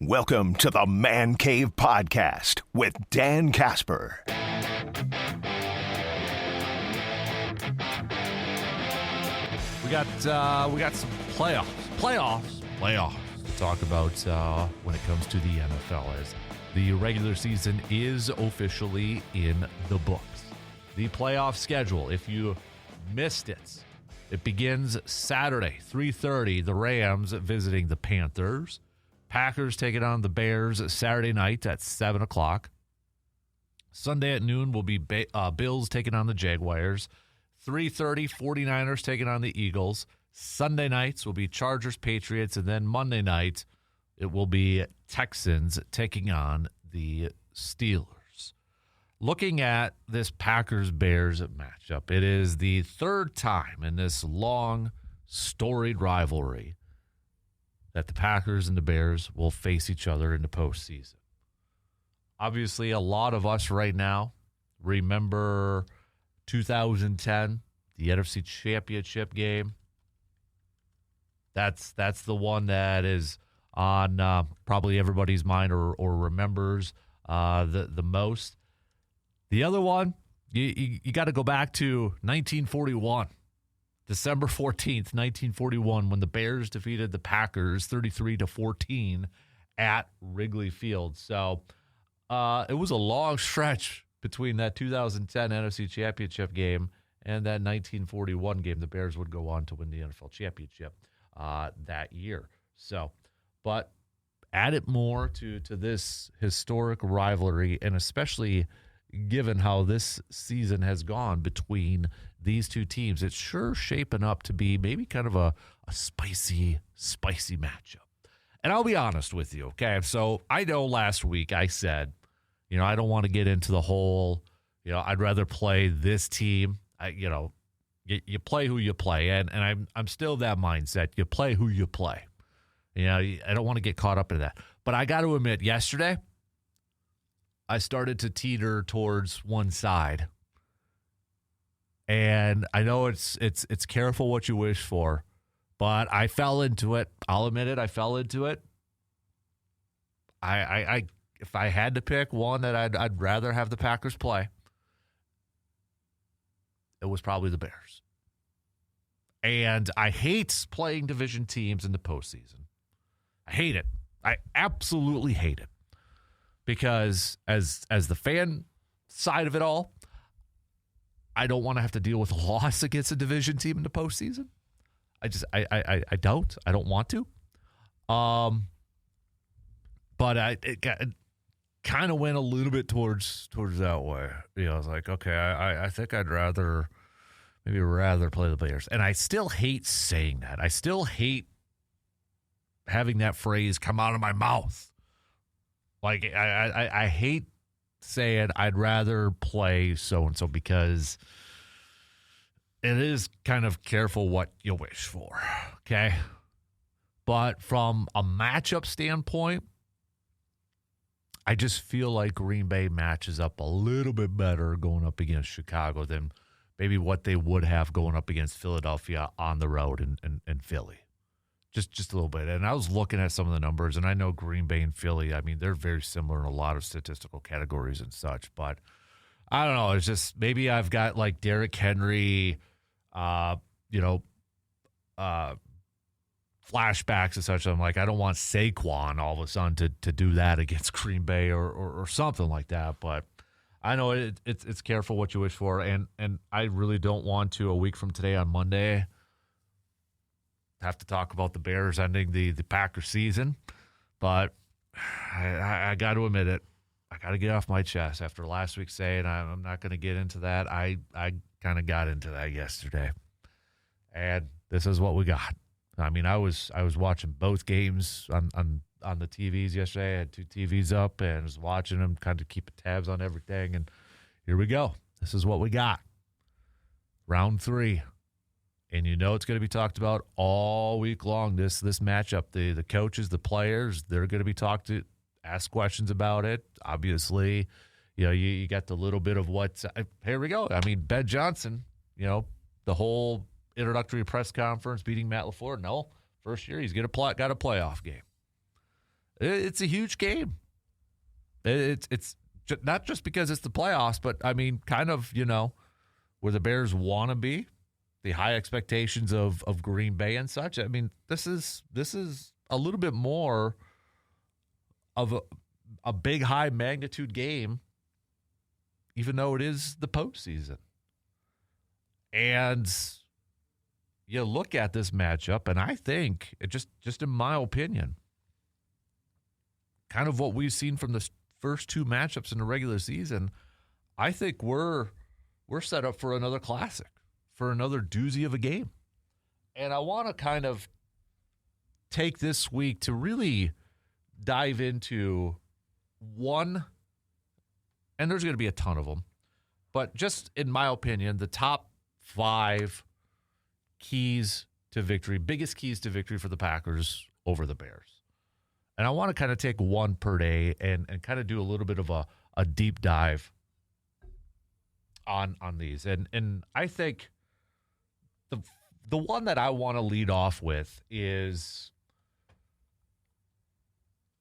Welcome to the Man Cave Podcast with Dan Kasper. We got some playoffs to talk about when it comes to the NFL, as the regular season is officially in the books. The playoff schedule, if you missed it, it begins Saturday, 3:30. The Rams visiting the Panthers. Packers taking on the Bears Saturday night at 7 o'clock. Sunday at noon will be Bills taking on the Jaguars. 3:30, 49ers taking on the Eagles. Sunday nights will be Chargers, Patriots, and then Monday night it will be Texans taking on the Steelers. Looking at this Packers-Bears matchup, it is the third time in this long, storied rivalry that the Packers and the Bears will face each other in the postseason. Obviously, a lot of us right now remember 2010, the NFC Championship game. That's the one that is on probably everybody's mind or remembers the most. The other one, you got to go back to 1941. December 14th, 1941, when the Bears defeated the Packers 33-14 at Wrigley Field. So it was a long stretch between that 2010 NFC Championship game and that 1941 game. The Bears would go on to win the NFL Championship that year. So, but add it more to this historic rivalry, and especially given how this season has gone between these two teams, it's sure shaping up to be maybe kind of a spicy matchup. And I'll be honest with you, okay? So I know last week I said, I don't want to get into the whole, I'd rather play this team. You play who you play, and I'm still that mindset. You play who you play. I don't want to get caught up in that. But I got to admit, yesterday, I started to teeter towards one side. And I know it's careful what you wish for, but I fell into it. I'll admit it, I fell into it. I if I had to pick one that I'd rather have the Packers play, it was probably the Bears. And I hate playing division teams in the postseason. I hate it. I absolutely hate it. Because as the fan side of it all, I don't want to have to deal with a loss against a division team in the postseason. I don't want to. But it kind of went a little bit towards that way. I was like, okay, I think I'd rather play the Bears. And I still hate saying that. I still hate having that phrase come out of my mouth. Like, I hate saying I'd rather play so-and-so, because it is kind of careful what you wish for, okay? But from a matchup standpoint, I just feel like Green Bay matches up a little bit better going up against Chicago than maybe what they would have going up against Philadelphia on the road and Philly. Just a little bit. And I was looking at some of the numbers, and I know Green Bay and Philly, I mean, they're very similar in a lot of statistical categories and such. But I don't know. It's just maybe I've got like Derrick Henry, flashbacks and such. I'm like, I don't want Saquon all of a sudden to do that against Green Bay or something like that. But I know it's careful what you wish for. And I really don't want to, a week from today on Monday, have to talk about the Bears ending the Packers season, but I got to admit it. I got to get off my chest after last week saying I'm not going to get into that. I kind of got into that yesterday, and this is what we got. I mean, I was watching both games on the TVs yesterday. I had two TVs up and was watching them, kind of keeping tabs on everything, and here we go. This is what we got. Round 3. And it's going to be talked about all week long, this matchup. The coaches, the players, they're going to be ask questions about it. Obviously, you got the little bit of here we go. I mean, Ben Johnson, the whole introductory press conference beating Matt LaFleur. No, first year he's got a playoff game. It's a huge game. It's not just because it's the playoffs, but I mean, kind of, where the Bears want to be, the high expectations of Green Bay and such. I mean, this is a little bit more of a big, high magnitude game, even though it is the postseason. And you look at this matchup, and I think, just in my opinion, kind of what we've seen from the first two matchups in the regular season, I think we're set up for another classic, for another doozy of a game. And I want to kind of take this week to really dive into one, and there's going to be a ton of them, but just in my opinion, the top 5 keys to victory, biggest keys to victory for the Packers over the Bears. And I want to kind of take one per day and kind of do a little bit of a deep dive on these. And I think the one that I want to lead off with is,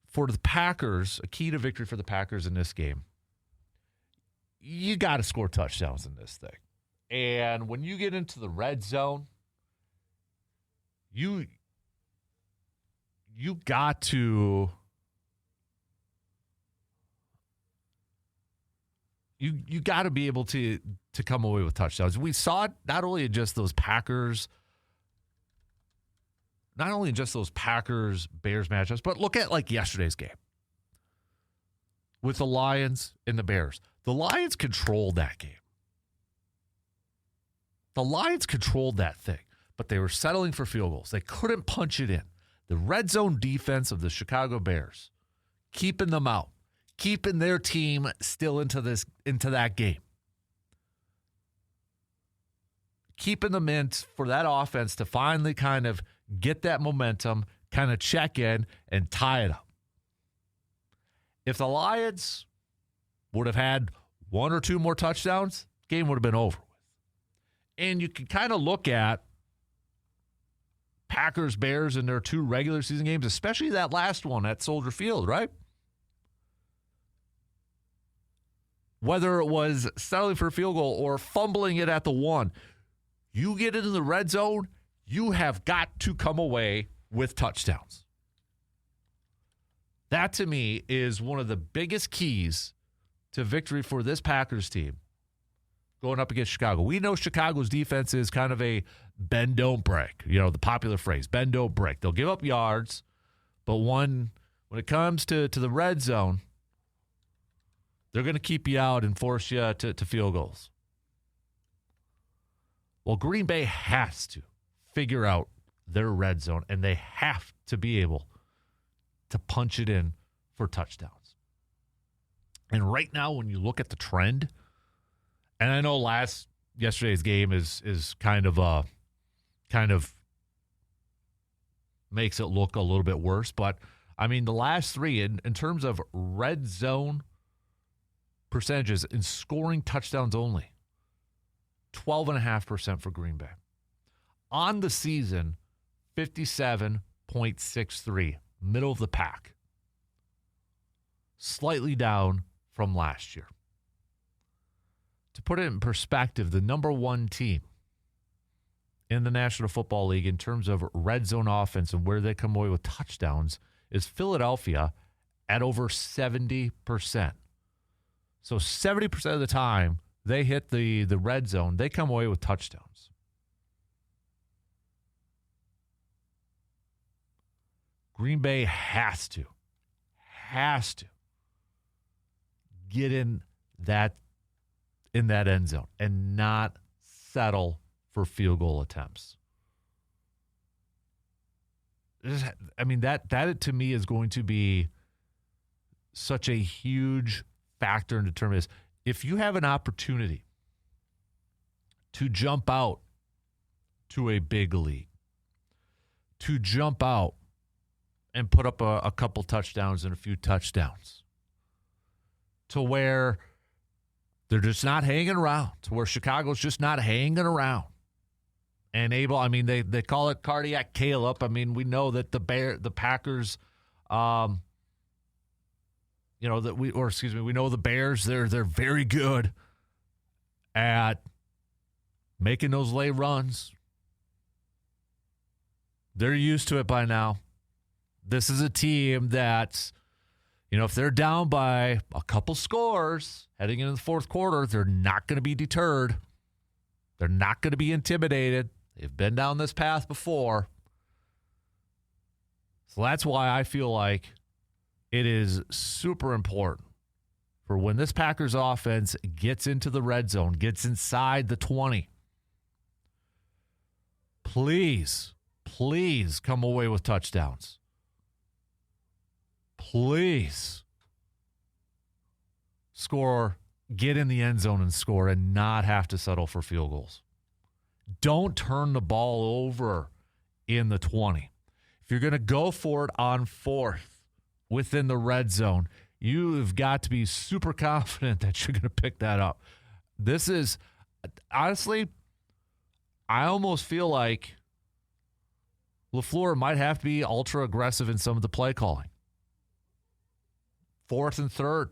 for the Packers, a key to victory for the Packers in this game, you got to score touchdowns in this thing. And when you get into the red zone, you got to be able to come away with touchdowns. We saw it not only in just those Packers Bears matchups, but look at like yesterday's game with the Lions and the Bears. The Lions controlled that game. The Lions controlled that thing, but they were settling for field goals. They couldn't punch it in. The red zone defense of the Chicago Bears, keeping them out, keeping their team still into that game, keeping them in for that offense to finally kind of get that momentum, kind of check in and tie it up. If the Lions would have had 1 or 2 more touchdowns, game would have been over with. And you can kind of look at Packers, Bears in their 2 regular season games, especially that last one at Soldier Field, right? Whether it was settling for a field goal or fumbling it at the 1, you get into the red zone, you have got to come away with touchdowns. That, to me, is one of the biggest keys to victory for this Packers team going up against Chicago. We know Chicago's defense is kind of a bend, don't break. The popular phrase, bend, don't break. They'll give up yards, but when it comes to the red zone, they're going to keep you out and force you to field goals. Well, Green Bay has to figure out their red zone, and they have to be able to punch it in for touchdowns. And right now, when you look at the trend, and I know yesterday's game is kind of makes it look a little bit worse, but I mean the last 3 in terms of red zone percentages in scoring touchdowns only, 12.5% for Green Bay. On the season, 57.63, middle of the pack. Slightly down from last year. To put it in perspective, the number 1 team in the National Football League in terms of red zone offense and where they come away with touchdowns is Philadelphia at over 70%. So 70% of the time they hit the red zone, they come away with touchdowns. Green Bay has to get in that end zone and not settle for field goal attempts. I mean, that to me is going to be such a huge factor in determining this. If you have an opportunity to jump out to a big league, to jump out and put up a couple touchdowns and a few touchdowns, to where they're just not hanging around, to where Chicago's just not hanging around and able, I mean, they call it cardiac Caleb. I mean, we know that the Packers, we know the Bears, they're very good at making those late runs. They're used to it by now. This is a team that, if they're down by a couple scores heading into the fourth quarter, they're not going to be deterred. They're not going to be intimidated. They've been down this path before. So that's why I feel like it is super important for when this Packers offense gets into the red zone, gets inside the 20. Please come away with touchdowns. Please score, get in the end zone and score, and not have to settle for field goals. Don't turn the ball over in the 20. If you're going to go for it on fourth within the red zone, you've got to be super confident that you're going to pick that up. This is, honestly, I almost feel like LaFleur might have to be ultra aggressive in some of the play calling. Fourth and third,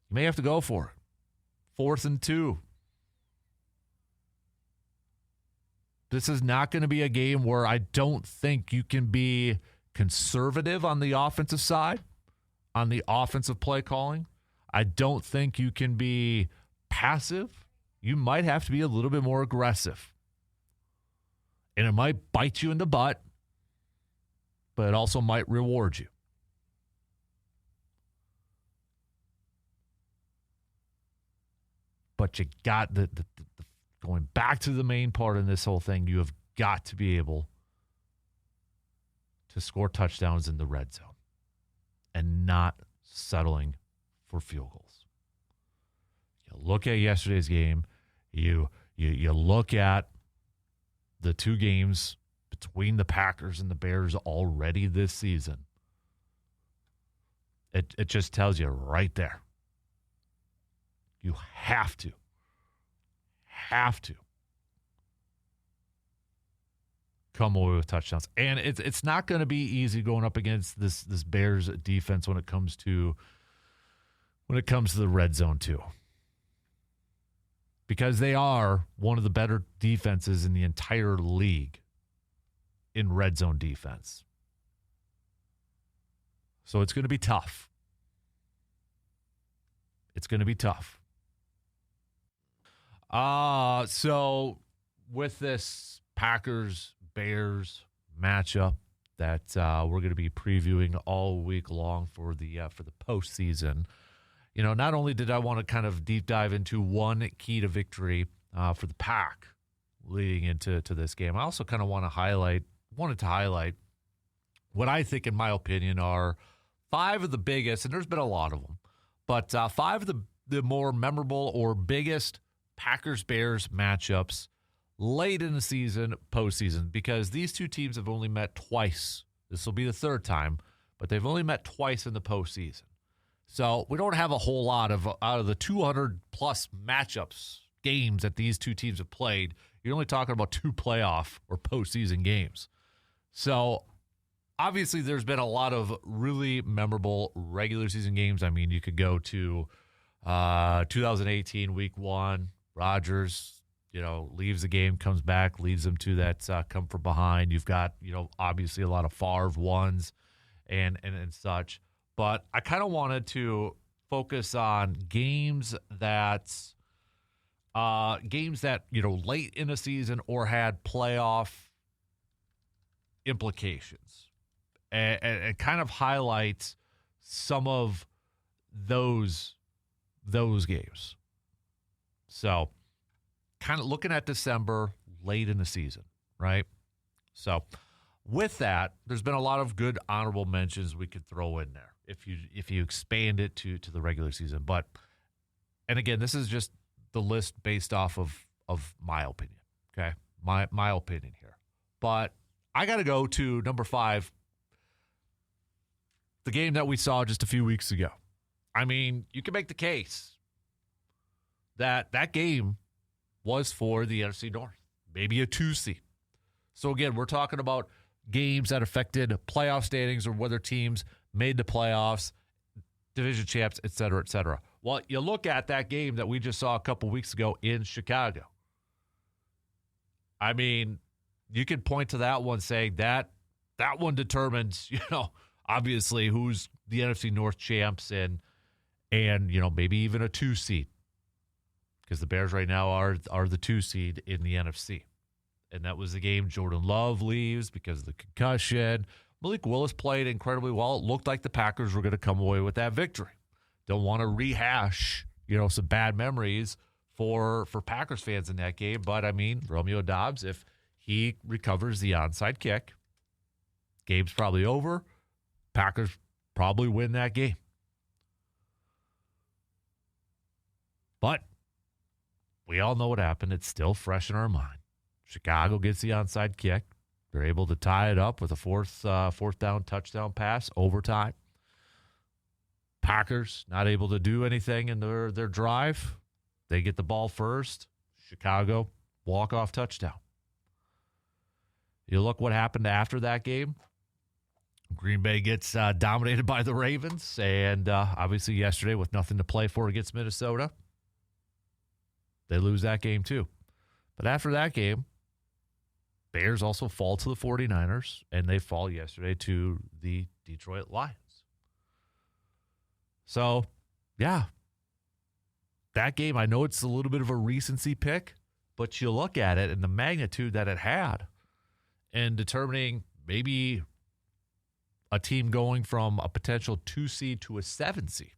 you may have to go for it. Fourth and 2. This is not going to be a game where I don't think you can be conservative on the offensive side, on the offensive play calling. I don't think you can be passive. You might have to be a little bit more aggressive. And it might bite you in the butt, but it also might reward you. But you got the going back to the main part in this whole thing, you have got to be able to score touchdowns in the red zone and not settling for field goals. You look at yesterday's game, you look at the two games between the Packers and the Bears already this season. It just tells you right there. You have to come away with touchdowns. And it's not going to be easy going up against this Bears defense when it comes to the red zone too. Because they are one of the better defenses in the entire league in red zone defense. So it's going to be tough. It's going to be tough. So with this Packers-Bears matchup that we're going to be previewing all week long for the postseason, not only did I want to kind of deep dive into one key to victory for the Pack leading into this game, I also kind of wanted to highlight what I think, in my opinion, are 5 of the biggest, and there's been a lot of them, but 5 of the more memorable or biggest Packers-Bears matchups late in the season, postseason, because these two teams have only met twice. This will be the third time, but they've only met twice in the postseason. So we don't have a whole lot out of the 200-plus matchups, games that these two teams have played. You're only talking about 2 playoff or postseason games. So obviously there's been a lot of really memorable regular season games. I mean, you could go to 2018 week 1. Rodgers, leaves the game, comes back, leads them to that come from behind. You've got, obviously a lot of Favre ones and such. But I kind of wanted to focus on games that, late in the season or had playoff implications and kind of highlight some of those games. So kind of looking at December late in the season, right? So with that, there's been a lot of good honorable mentions we could throw in there if you expand it to the regular season. But, and again, this is just the list based off of my opinion, okay? My opinion here. But I got to go to number 5, the game that we saw just a few weeks ago. I mean, you can make the case that game was for the NFC North, maybe a 2 seed. So again, we're talking about games that affected playoff standings or whether teams made the playoffs. division champs, et cetera, et cetera. Well, you look at that game that we just saw a couple weeks ago in Chicago. I mean, you can point to that one saying that one determines, obviously who's the NFC North champs and maybe even a 2 seed. Because the Bears right now are the 2 seed in the NFC. And that was the game Jordan Love leaves because of the concussion. Malik Willis played incredibly well. It looked like the Packers were going to come away with that victory. Don't want to rehash, some bad memories for Packers fans in that game. But, I mean, Romeo Doubs, if he recovers the onside kick, game's probably over. Packers probably win that game. But we all know what happened. It's still fresh in our mind. Chicago gets the onside kick. They're able to tie it up with a fourth down touchdown pass, overtime. Packers not able to do anything in their drive. They get the ball first. Chicago, walk-off touchdown. You look what happened after that game. Green Bay gets dominated by the Ravens, and obviously yesterday with nothing to play for against Minnesota, they lose that game too. But after that game, Bears also fall to the 49ers, and they fall yesterday to the Detroit Lions. So, yeah, that game, I know it's a little bit of a recency pick, but you look at it and the magnitude that it had and determining maybe a team going from a potential 2 seed to a 7 seed,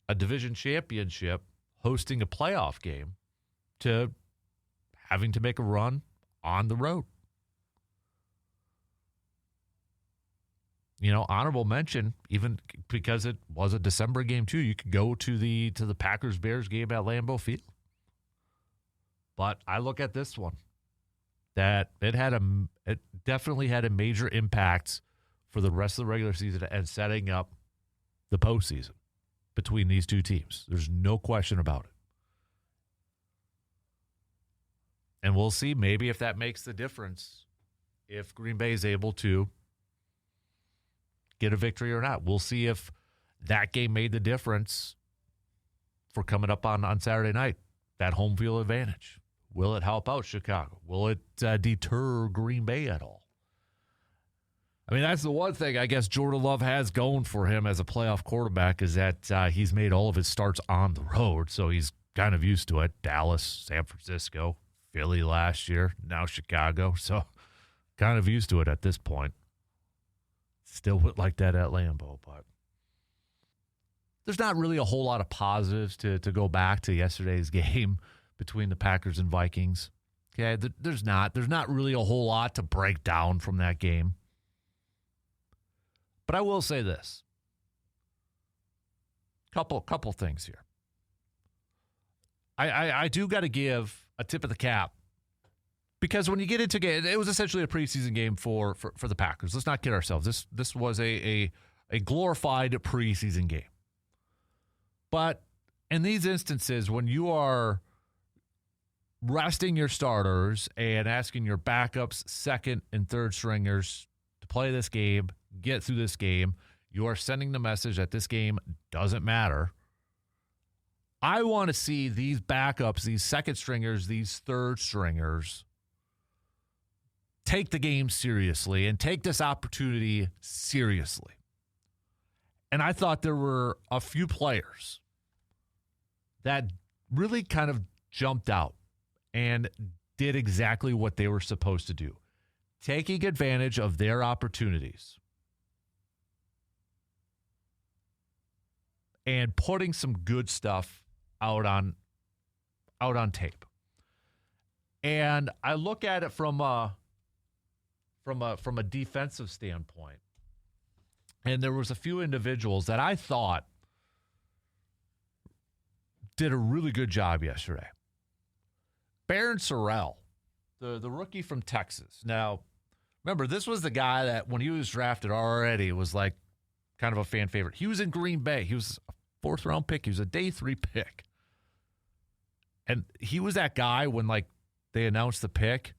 a division championship, hosting a playoff game, to having to make a run on the road. Honorable mention, even because it was a December game too, you could go to the Packers-Bears game at Lambeau Field. But I look at this one, that it definitely had a major impact for the rest of the regular season and setting up the postseason between these two teams. There's no question about it. And we'll see maybe if that makes the difference, if Green Bay is able to get a victory or not. We'll see if that game made the difference for coming up on Saturday night, that home field advantage. Will it help out Chicago? Will it deter Green Bay at all? I mean, that's the one thing I guess Jordan Love has going for him as a playoff quarterback, is that he's made all of his starts on the road, so he's kind of used to it. Dallas, San Francisco, Philly last year, now Chicago, so kind of used to it at this point. Still would like that at Lambeau, but there's not really a whole lot of positives to go back to yesterday's game between the Packers and Vikings. Okay, there's not really a whole lot to break down from that game. But I will say this. Couple things here. I do got to give a tip of the cap, because when you get into game, it was essentially a preseason game for the Packers. Let's not kid ourselves. This was a glorified preseason game. But in these instances, when you are resting your starters and asking your backups, second and third stringers to play this game, get through this game, you are sending the message that this game doesn't matter. I want to see these backups, these second stringers, these third stringers take the game seriously and take this opportunity seriously. And I thought there were a few players that really kind of jumped out and did exactly what they were supposed to do, taking advantage of their opportunities and putting some good stuff out on tape. And I look at it from a defensive standpoint, and there was a few individuals that I thought did a really good job yesterday. Barron Sorrell, the rookie from Texas. Now, remember, this was the guy that when he was drafted already was like kind of a fan favorite. He was in Green Bay. He was a fourth-round pick. He was a day 3 pick. And he was that guy when, like, they announced the pick,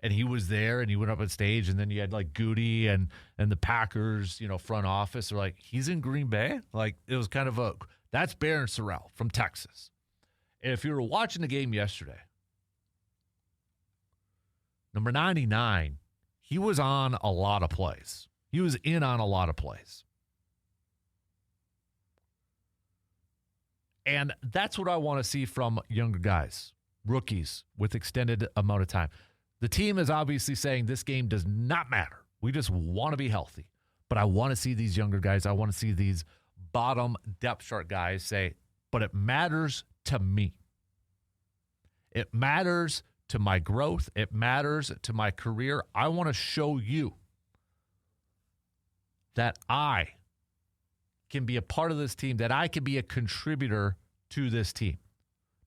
And he was there, and he went up on stage, and then you had like Goody and the Packers, front office are like, he's in Green Bay? Like, it was kind of that's Barron Sorrell from Texas. And if you were watching the game yesterday, number 99, he was on a lot of plays. He was in on a lot of plays. And that's what I want to see from younger guys, rookies with extended amount of time. The team is obviously saying this game does not matter. We just want to be healthy. But I want to see these younger guys. I want to see these bottom depth chart guys say, but it matters to me. It matters to my growth. It matters to my career. I want to show you that I can be a part of this team, that I can be a contributor to this team,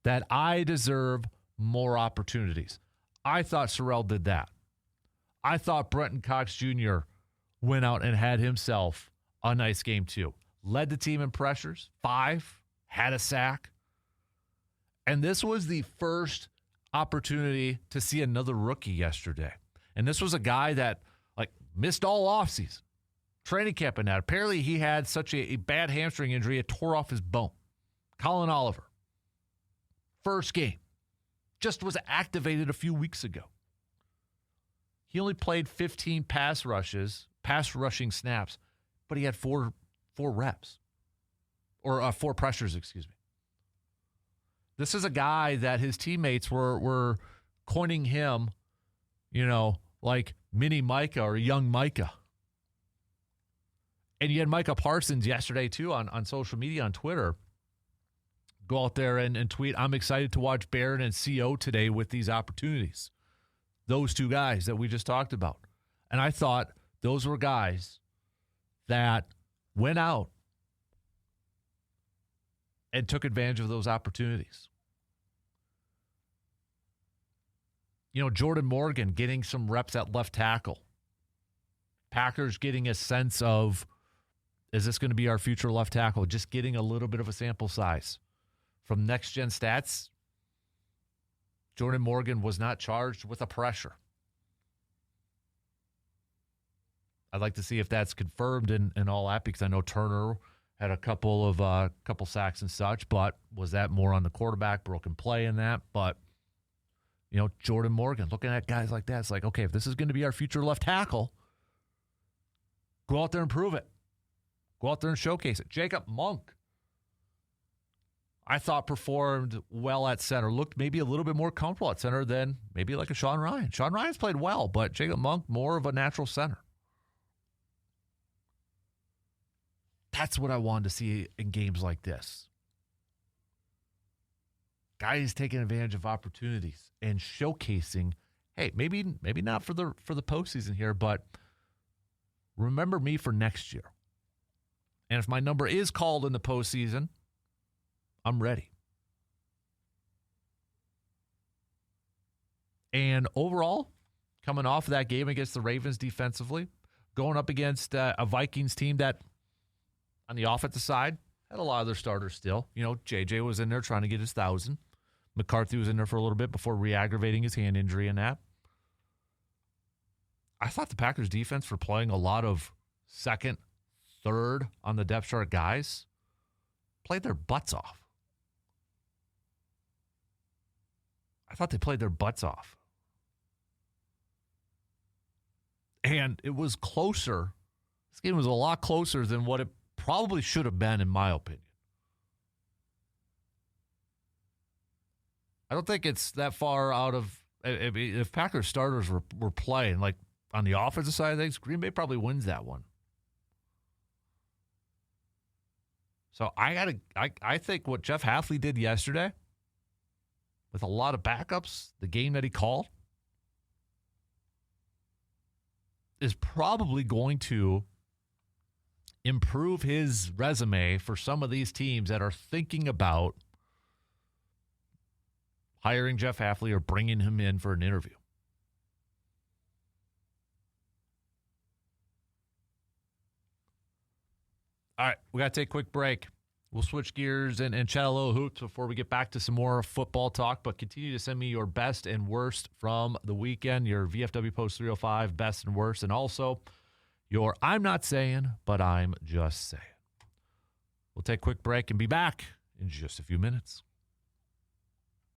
that I deserve more opportunities. I thought Sorrell did that. I thought Brenton Cox Jr. went out and had himself a nice game too. Led the team in pressures, 5, had a sack. And this was the first opportunity to see another rookie yesterday. And this was a guy that missed all offseason. Training camp and that. Apparently he had such a bad hamstring injury, it tore off his bone. Colin Oliver. First game. Just was activated a few weeks ago. He only played 15 pass rushing snaps, but he had four reps. Or 4 pressures, excuse me. This is a guy that his teammates were coining him, like mini Micah or young Micah. And you had Micah Parsons yesterday, too, on social media, on Twitter. Go out there and tweet, I'm excited to watch Barron and CO today with these opportunities. Those 2 guys that we just talked about. And I thought those were guys that went out and took advantage of those opportunities. Jordan Morgan getting some reps at left tackle. Packers getting a sense of, is this going to be our future left tackle? Just getting a little bit of a sample size. From Next Gen Stats, Jordan Morgan was not charged with a pressure. I'd like to see if that's confirmed in all that, because I know Turner had a couple sacks and such, but was that more on the quarterback, broken play in that? But, Jordan Morgan, looking at guys like that, it's like, okay, if this is going to be our future left tackle, go out there and prove it. Go out there and showcase it. Jacob Monk, I thought performed well at center, looked maybe a little bit more comfortable at center than maybe like a Sean Ryan. Sean Ryan's played well, but Jacob Monk, more of a natural center. That's what I wanted to see in games like this. Guys taking advantage of opportunities and showcasing, hey, maybe not for the postseason here, but remember me for next year. And if my number is called in the postseason, I'm ready. And overall, coming off of that game against the Ravens defensively, going up against a Vikings team that, on the offensive side, had a lot of their starters still. JJ was in there trying to get his 1,000. McCarthy was in there for a little bit before re-aggravating his hand injury and that. I thought the Packers defense were playing a lot of second, third on the depth chart guys. Played their butts off. I thought they played their butts off. And it was closer. This game was a lot closer than what it probably should have been, in my opinion. I don't think it's that far out of, if Packers starters were playing, like on the offensive side of things, Green Bay probably wins that one. So I think what Jeff Hafley did yesterday, with a lot of backups, the game that he called, is probably going to improve his resume for some of these teams that are thinking about hiring Jeff Hafley or bringing him in for an interview. All right, we got to take a quick break. We'll switch gears and chat a little hoops before we get back to some more football talk, but continue to send me your best and worst from the weekend, your VFW Post 305 best and worst, and also your I'm not saying, but I'm just saying. We'll take a quick break and be back in just a few minutes.